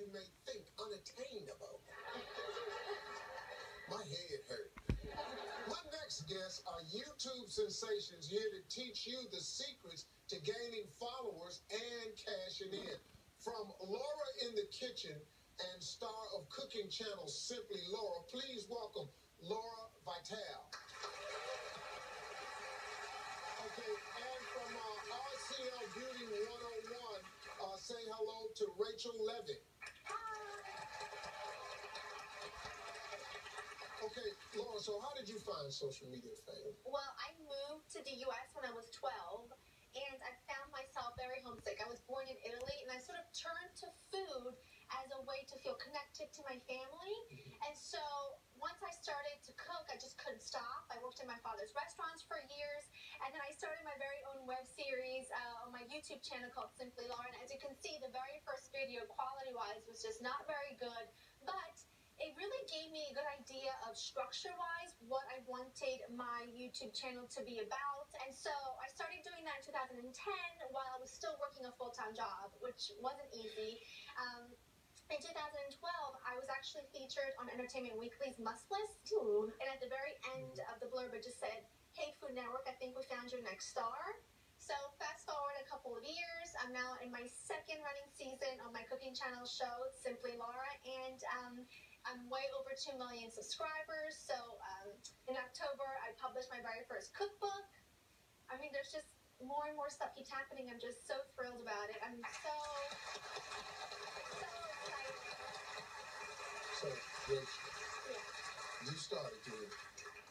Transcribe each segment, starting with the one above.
you may think unattainable. My head hurt. My next guests are YouTube sensations here to teach you the secrets to gaining followers and cashing in. From Laura in the Kitchen and star of cooking channel Simply Laura, please welcome Laura Vitale. Okay, and from Rclbeauty101, say hello to Rachel Levin. Okay, Laura, so how did you find social media fame? Well, I moved to the U.S. when I was 12, and I found myself very homesick. I was born in Italy, and I sort of turned to food as a way to feel connected to my family. And so once I started to cook, I just couldn't stop. I worked in my father's restaurants for years, and then I started my very own web series on my YouTube channel called Simply Laura. And as you can see, the very first video, quality-wise, was just not very good, but it really gave me a good idea of structure-wise what I wanted my YouTube channel to be about. And so I started doing that in 2010 while I was still working a full-time job, which wasn't easy. In 2012, I was actually featured on Entertainment Weekly's Must List. Ooh. And at the very end of the blurb, it just said, "Hey, Food Network, I think we found your next star." So fast forward a couple of years, I'm now in my second running season on my cooking channel show, Simply Laura, and I'm way over 2 million subscribers. So in October, I published my very first cookbook. I mean, there's just more and more stuff keeps happening. I'm just so thrilled about it. I'm so excited. So, Rich, you started doing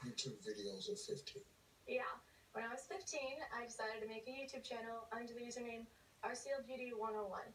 YouTube videos at 15. Yeah. When I was 15, I decided to make a YouTube channel under the username Rclbeauty101.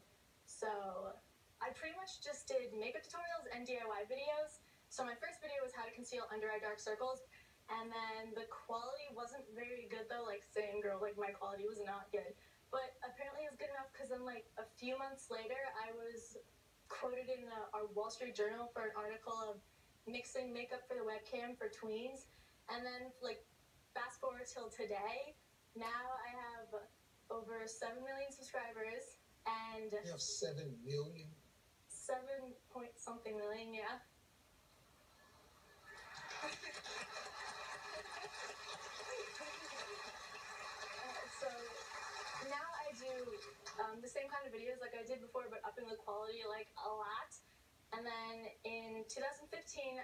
So I pretty much just did makeup tutorials and DIY videos. So my first video was how to conceal under-eye dark circles. And then the quality wasn't very good though, like same girl, like my quality was not good. But apparently it was good enough because then like a few months later, I was quoted in our Wall Street Journal for an article of mixing makeup for the webcam for tweens. And then like fast forward till today, now I have over 7 million subscribers and... You have 7 million? 7 point something million, yeah. So now I do the same kind of videos like I did before, but upping the quality like a lot. And then in 2015,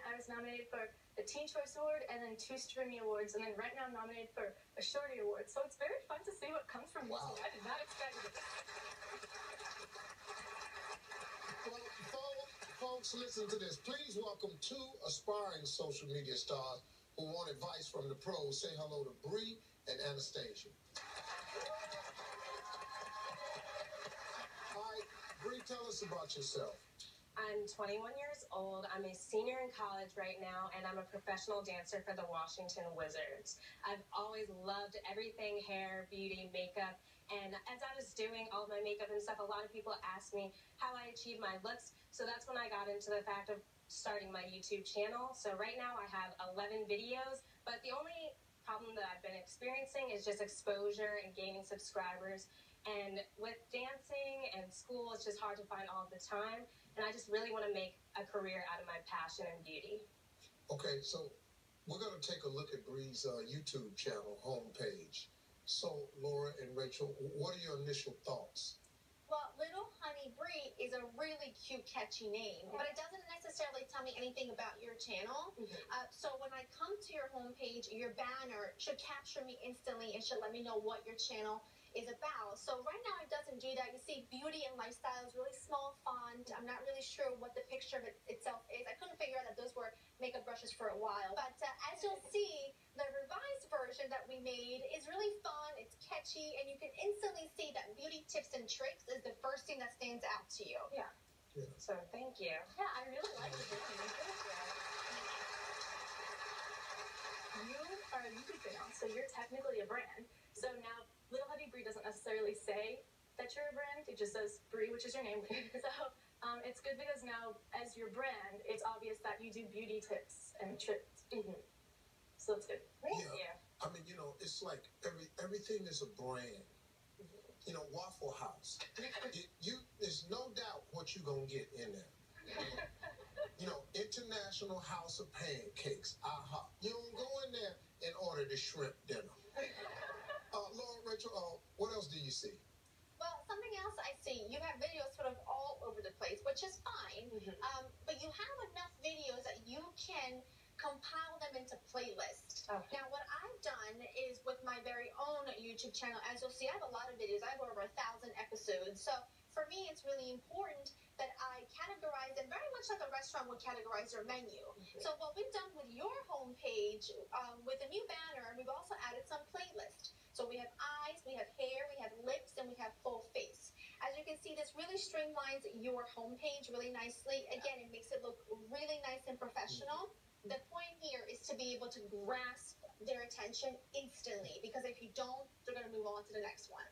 I was nominated for a Teen Choice Award and then 2 Streamy Awards. And then right now I'm nominated for a Shorty Award. So it's very fun to see what comes from this. Wow. I did not expect it. Well, folks, listen to this. Please welcome 2 aspiring social media stars who want advice from the pros. Say hello to Bree and Anastasia. All right, Bree, tell us about yourself. I'm 21 years old. I'm a senior in college right now, and I'm a professional dancer for the Washington Wizards. I've always loved everything hair, beauty, makeup, and as I was doing all my makeup and stuff, a lot of people asked me how I achieved my looks, so that's when I got into the fact of starting my YouTube channel. So right now I have 11 videos, but the only problem that I've been experiencing is just exposure and gaining subscribers. And with dancing and school, it's just hard to find all the time. And I just really want to make a career out of my passion and beauty. Okay, so we're going to take a look at Bree's YouTube channel homepage. So, Laura and Rachel, what are your initial thoughts? Well, Little Honey Bree is a really cute, catchy name, but it doesn't necessarily tell me anything about your channel. So when I come to your homepage, your banner should capture me instantly and should let me know what your channel is about. So right now it doesn't do that. You see beauty and lifestyle is really small font. I'm not really sure what the picture of it itself is. I couldn't figure out that those were makeup brushes for a while. But as you'll see, the revised version that we made is really fun. It's catchy, and you can instantly see that beauty tips and tricks is the first thing that stands out to you. Yeah. So thank you. Yeah, I really like the video. You are a YouTube channel, so you're technically a brand. So now Little Honey Bree doesn't necessarily say that you're a brand. It just says Bree, which is your name. So it's good because now, as your brand, it's obvious that you do beauty tips and tricks. So it's good. Thank you. I mean, you know, it's like everything is a brand. You know, Waffle House. there's no doubt what you're going to get in there. You know, International House of Pancakes, aha. You don't go in there and order the shrimp dinner. Laura, Rachel, what else do you see? Well, something else I see, you have videos sort of all over the place, which is fine, but you have enough videos that you can compile them into playlists. Okay. Now, what I've done is with my very own YouTube channel, as you'll see, I have a lot of videos. I have over 1,000 episodes. So for me, it's really important that I categorize them very much like a restaurant would categorize their menu. So what we've done with your homepage, with a new banner, we've also added some playlists. So we have eyes, we have hair, we have lips, and we have full face. As you can see, this really streamlines your homepage really nicely. Again, it makes it look really nice and professional. The point here is to be able to grasp their attention instantly, because if you don't, they're going to move on to the next one.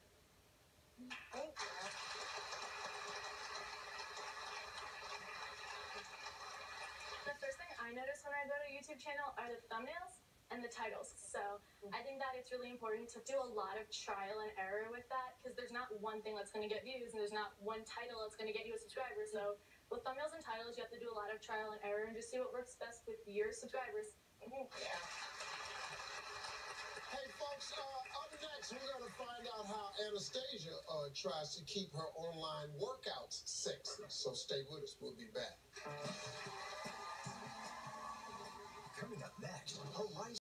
Thank you. The first thing I notice when I go to a YouTube channel are the thumbnails and the titles. So I think that it's really important to do a lot of trial and error with that, because there's not one thing that's going to get views, and there's not one title that's going to get you a subscriber. So with thumbnails and titles, you have to do a lot of trial and error and just see what works best with your subscribers. Hey, folks, up next, we're going to find out how Anastasia tries to keep her online workouts sexy. So stay with us. We'll be back. Coming up next, Horizon.